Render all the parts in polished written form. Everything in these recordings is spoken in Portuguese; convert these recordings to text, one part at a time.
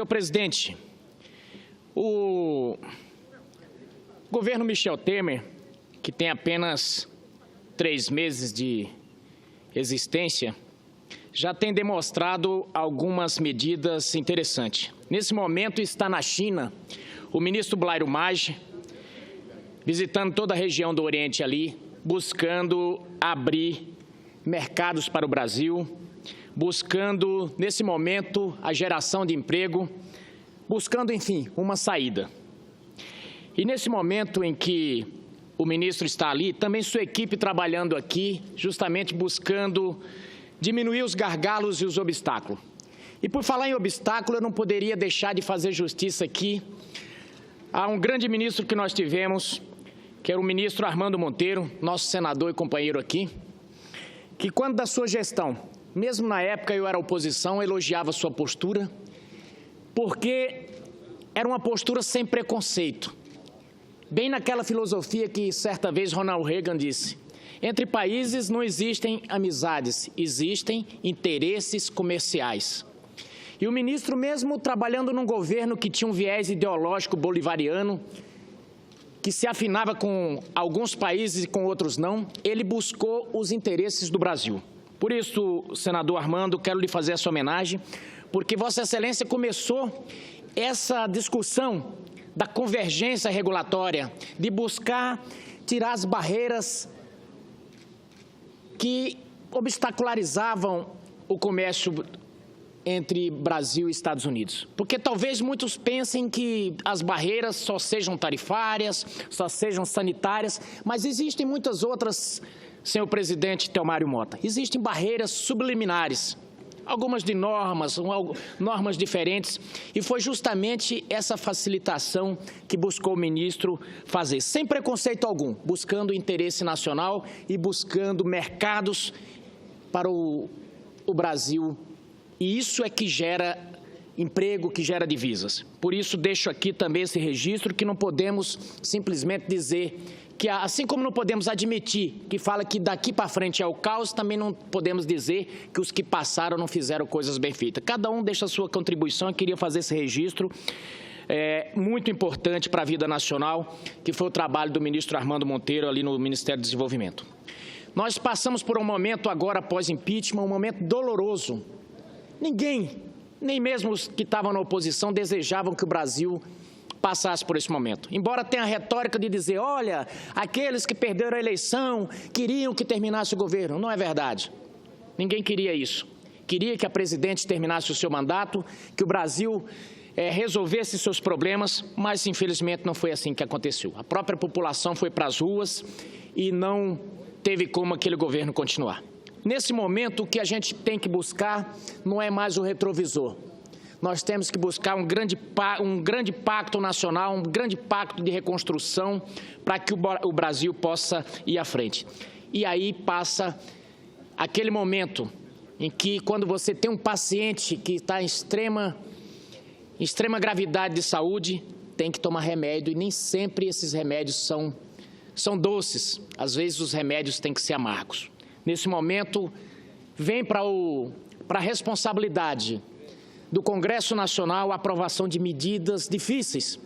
Senhor presidente, o governo Michel Temer, que tem apenas 3 meses de existência, já tem demonstrado algumas medidas interessantes. Nesse momento está na China o ministro Blairo Maggi, visitando toda a região do Oriente ali, buscando abrir mercados para o Brasil, buscando, nesse momento, a geração de emprego, buscando, enfim, uma saída. E nesse momento em que o ministro está ali, também sua equipe trabalhando aqui, justamente buscando diminuir os gargalos e os obstáculos. E por falar em obstáculo, eu não poderia deixar de fazer justiça aqui a um grande ministro que nós tivemos, que era o ministro Armando Monteiro, nosso senador e companheiro aqui, que quando da sua gestão, mesmo na época eu era oposição, elogiava sua postura, porque era uma postura sem preconceito, bem naquela filosofia que certa vez Ronald Reagan disse: entre países não existem amizades, existem interesses comerciais. E o ministro, mesmo trabalhando num governo que tinha um viés ideológico bolivariano, que se afinava com alguns países e com outros não, ele buscou os interesses do Brasil. Por isso, senador Armando, quero lhe fazer essa homenagem, porque Vossa Excelência começou essa discussão da convergência regulatória, de buscar tirar as barreiras que obstacularizavam o comércio entre Brasil e Estados Unidos. Porque talvez muitos pensem que as barreiras só sejam tarifárias, só sejam sanitárias, mas existem muitas outras, senhor presidente Telmário Mota. Existem barreiras subliminares, algumas de normas diferentes, e foi justamente essa facilitação que buscou o ministro fazer, sem preconceito algum, buscando interesse nacional e buscando mercados para o Brasil. E isso é que gera emprego, que gera divisas. Por isso, deixo aqui também esse registro que não podemos simplesmente dizer que, assim como não podemos admitir que fala que daqui para frente é o caos, também não podemos dizer que os que passaram não fizeram coisas bem feitas. Cada um deixa a sua contribuição. Eu queria fazer esse registro muito importante para a vida nacional, que foi o trabalho do ministro Armando Monteiro ali no Ministério do Desenvolvimento. Nós passamos por um momento agora, após impeachment, um momento doloroso. Ninguém, nem mesmo os que estavam na oposição, desejavam que o Brasil passasse por esse momento. Embora tenha a retórica de dizer, olha, aqueles que perderam a eleição queriam que terminasse o governo. Não é verdade. Ninguém queria isso. Queria que a presidente terminasse o seu mandato, que o Brasil resolvesse seus problemas, mas infelizmente não foi assim que aconteceu. A própria população foi para as ruas e não teve como aquele governo continuar. Nesse momento, o que a gente tem que buscar não é mais o retrovisor. Nós temos que buscar um grande pacto nacional, um grande pacto de reconstrução para que o Brasil possa ir à frente. E aí passa aquele momento em que, quando você tem um paciente que está em extrema gravidade de saúde, tem que tomar remédio, e nem sempre esses remédios são doces. Às vezes os remédios têm que ser amargos. Nesse momento, vem para a responsabilidade do Congresso Nacional a aprovação de medidas difíceis,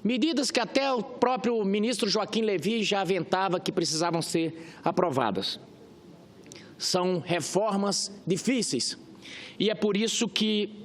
medidas que até o próprio ministro Joaquim Levy já aventava que precisavam ser aprovadas. São reformas difíceis, e é por isso que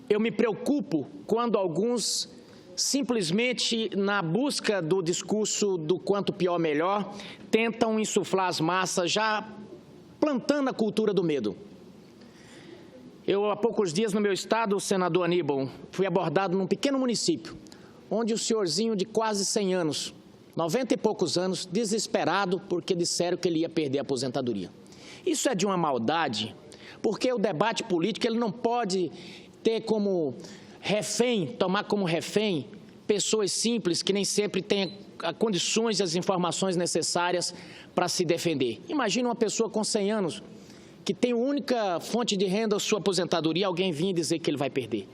eu me preocupo quando alguns, simplesmente na busca do discurso do quanto pior melhor, tentam insuflar as massas, já plantando a cultura do medo. Eu, há poucos dias, no meu estado, senador Aníbal, fui abordado num pequeno município, onde o senhorzinho de quase 100 anos, 90 e poucos anos, desesperado porque disseram que ele ia perder a aposentadoria. Isso é de uma maldade, porque o debate político ele não pode ter como refém, tomar como refém, pessoas simples que nem sempre têm condições e as informações necessárias para se defender. Imagina uma pessoa com 100 anos, que tem a única fonte de renda a sua aposentadoria, alguém vir dizer que ele vai perder.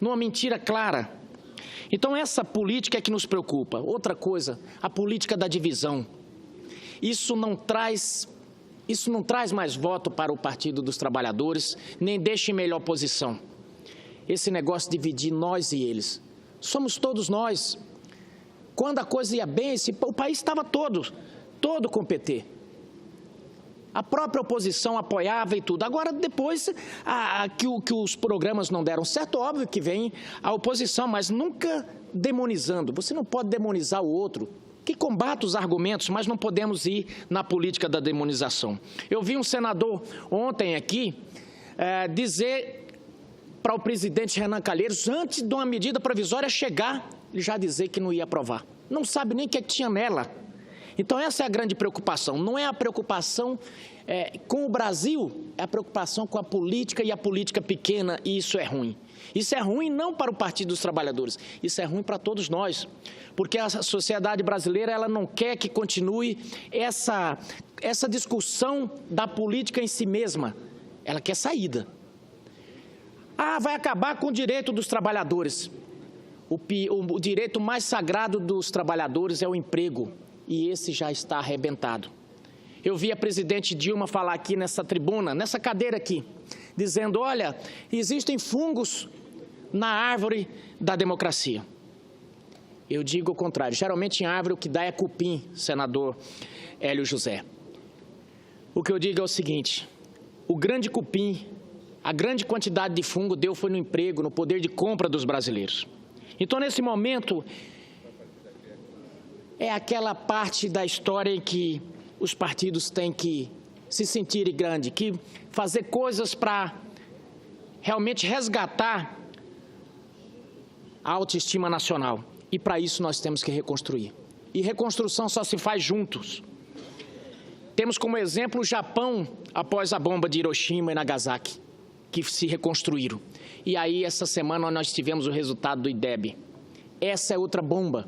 Numa mentira clara. Então, essa política é que nos preocupa. Outra coisa, a política da divisão. Isso não traz mais voto para o Partido dos Trabalhadores, nem deixa em melhor posição. esse negócio de dividir nós e eles. Somos todos nós. Quando a coisa ia bem, o país estava todo com o PT. A própria oposição apoiava e tudo. Agora, depois que os programas não deram certo, óbvio que vem a oposição, mas nunca demonizando. Você não pode demonizar o outro, que combate os argumentos, mas não podemos ir na política da demonização. Eu vi um senador ontem aqui dizer para o presidente Renan Calheiros, antes de uma medida provisória chegar, ele já dizer que não ia aprovar. Não sabe nem o que tinha nela. Então, essa é a grande preocupação. Não é a preocupação com o Brasil, é a preocupação com a política e a política pequena, e isso é ruim. Isso é ruim não para o Partido dos Trabalhadores, isso é ruim para todos nós, porque a sociedade brasileira ela não quer que continue essa discussão da política em si mesma, ela quer saída. Vai acabar com o direito dos trabalhadores. O direito mais sagrado dos trabalhadores é o emprego, e esse já está arrebentado. Eu vi a presidente Dilma falar aqui nessa tribuna, nessa cadeira aqui, dizendo, olha, existem fungos na árvore da democracia. Eu digo o contrário, geralmente em árvore o que dá é cupim, senador Hélio José. O que eu digo é o seguinte, o grande cupim, a grande quantidade de fungo deu foi no emprego, no poder de compra dos brasileiros. Então, nesse momento, é aquela parte da história em que os partidos têm que se sentirem grandes, que fazer coisas para realmente resgatar a autoestima nacional. E para isso nós temos que reconstruir. E reconstrução só se faz juntos. Temos como exemplo o Japão após a bomba de Hiroshima e Nagasaki, que se reconstruíram. E aí, essa semana, nós tivemos o resultado do IDEB. Essa é outra bomba.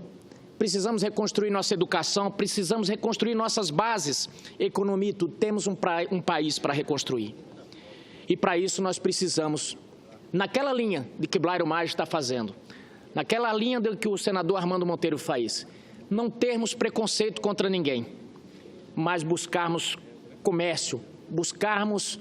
Precisamos reconstruir nossa educação, precisamos reconstruir nossas bases, economia e tudo. Temos um país para reconstruir. E para isso nós precisamos, naquela linha de que Blairo Maggi está fazendo, naquela linha do que o senador Armando Monteiro faz, não termos preconceito contra ninguém, mas buscarmos comércio, buscarmos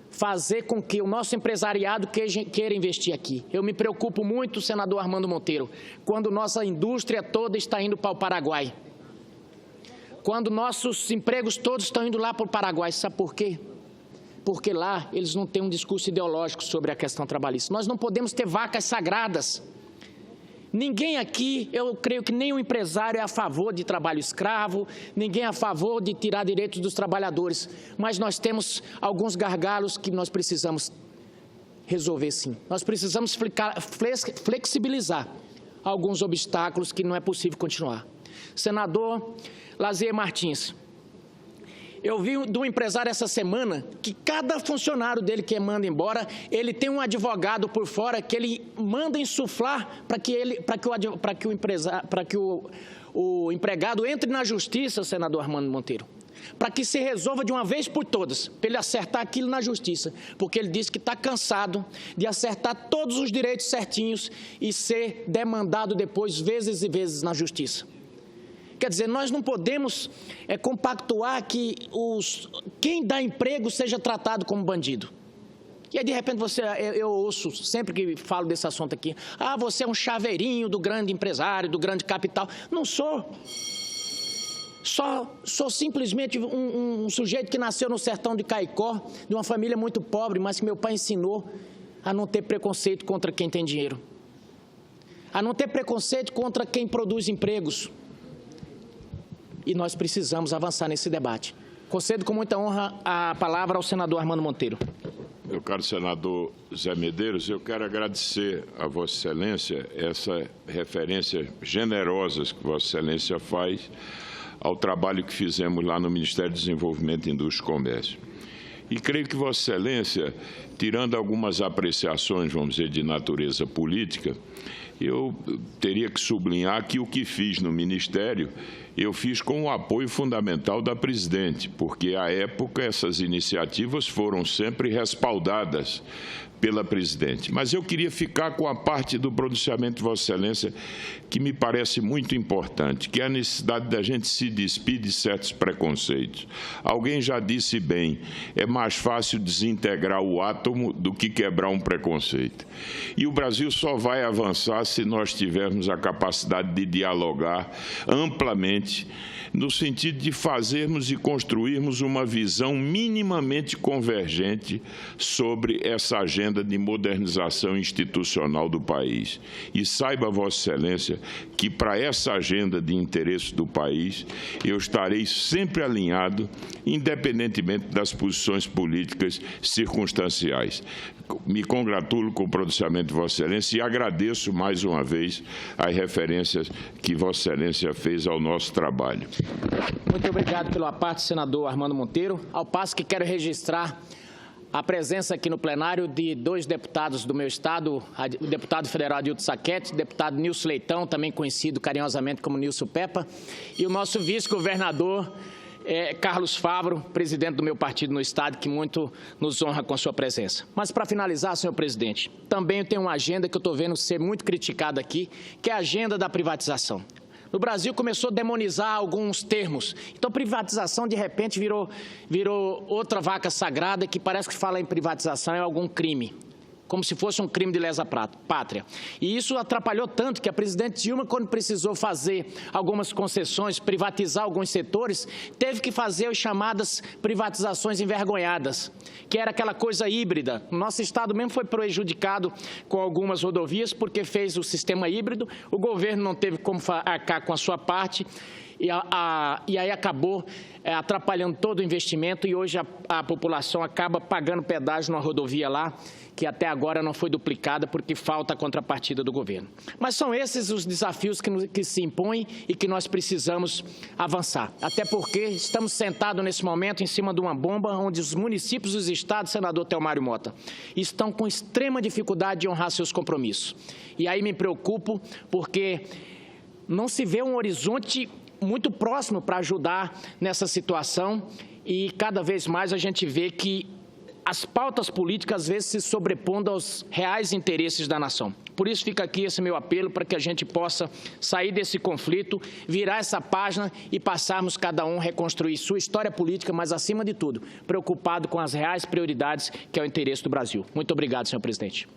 fazer com que o nosso empresariado queira investir aqui. Eu me preocupo muito, senador Armando Monteiro, quando nossa indústria toda está indo para o Paraguai. Quando nossos empregos todos estão indo lá para o Paraguai. Sabe por quê? Porque lá eles não têm um discurso ideológico sobre a questão trabalhista. Nós não podemos ter vacas sagradas. Ninguém aqui, eu creio que nenhum empresário é a favor de trabalho escravo, ninguém é a favor de tirar direitos dos trabalhadores, mas nós temos alguns gargalos que nós precisamos resolver sim. Nós precisamos flexibilizar alguns obstáculos que não é possível continuar. Senador Lazier Martins, eu vi de um empresário essa semana que cada funcionário dele que manda embora, ele tem um advogado por fora que ele manda insuflar para que o empregado entre na justiça, senador Armando Monteiro, para que se resolva de uma vez por todas, para ele acertar aquilo na justiça, porque ele disse que está cansado de acertar todos os direitos certinhos e ser demandado depois vezes e vezes na justiça. Quer dizer, nós não podemos compactuar que quem dá emprego seja tratado como bandido. E aí, de repente, eu ouço, sempre que falo desse assunto aqui, você é um chaveirinho do grande empresário, do grande capital. Não sou. Sou simplesmente um sujeito que nasceu no sertão de Caicó, de uma família muito pobre, mas que meu pai ensinou a não ter preconceito contra quem tem dinheiro, a não ter preconceito contra quem produz empregos. E nós precisamos avançar nesse debate. Concedo com muita honra a palavra ao senador Armando Monteiro. Meu caro senador Zé Medeiros, eu quero agradecer a Vossa Excelência essa referência generosa que Vossa Excelência faz ao trabalho que fizemos lá no Ministério do Desenvolvimento, Indústria e Comércio. E creio que Vossa Excelência, tirando algumas apreciações, vamos dizer, de natureza política, eu teria que sublinhar que o que fiz no Ministério, eu fiz com o apoio fundamental da presidente, porque, à época, essas iniciativas foram sempre respaldadas pela presidente. Mas eu queria ficar com a parte do pronunciamento de Vossa Excelência que me parece muito importante, que é a necessidade da gente se despir de certos preconceitos. Alguém já disse bem, é mais fácil desintegrar o átomo do que quebrar um preconceito. E o Brasil só vai avançar se nós tivermos a capacidade de dialogar amplamente, no sentido de fazermos e construirmos uma visão minimamente convergente sobre essa agenda de modernização institucional do país. E saiba, Vossa Excelência, que para essa agenda de interesse do país, eu estarei sempre alinhado, independentemente das posições políticas circunstanciais. Me congratulo com o pronunciamento de Vossa Excelência e agradeço mais uma vez as referências que Vossa Excelência fez ao nosso trabalho. Muito obrigado pela parte, senador Armando Monteiro. Ao passo que quero registrar a presença aqui no plenário de 2 deputados do meu estado, o deputado federal Adilto Saquete, o deputado Nilson Leitão, também conhecido carinhosamente como Nilson Pepa, e o nosso vice-governador Carlos Favro, presidente do meu partido no estado, que muito nos honra com a sua presença. Mas, para finalizar, senhor presidente, também tem uma agenda que eu estou vendo ser muito criticada aqui, que é a agenda da privatização. No Brasil começou a demonizar alguns termos. Então, privatização, de repente, virou outra vaca sagrada que parece que fala em privatização é algum crime, como se fosse um crime de lesa pátria. E isso atrapalhou tanto que a presidente Dilma, quando precisou fazer algumas concessões, privatizar alguns setores, teve que fazer as chamadas privatizações envergonhadas, que era aquela coisa híbrida. O nosso estado mesmo foi prejudicado com algumas rodovias porque fez o sistema híbrido, o governo não teve como arcar com a sua parte, e aí acabou atrapalhando todo o investimento e hoje a população acaba pagando pedágio numa rodovia lá, que até agora não foi duplicada porque falta a contrapartida do governo. Mas são esses os desafios que se impõem e que nós precisamos avançar. Até porque estamos sentados nesse momento em cima de uma bomba onde os municípios dos estados, senador Telmário Mota, estão com extrema dificuldade de honrar seus compromissos. E aí me preocupo porque não se vê um horizonte muito próximo para ajudar nessa situação e cada vez mais a gente vê que as pautas políticas às vezes se sobrepondo aos reais interesses da nação. Por isso fica aqui esse meu apelo para que a gente possa sair desse conflito, virar essa página e passarmos cada um a reconstruir sua história política, mas acima de tudo, preocupado com as reais prioridades que é o interesse do Brasil. Muito obrigado, senhor presidente.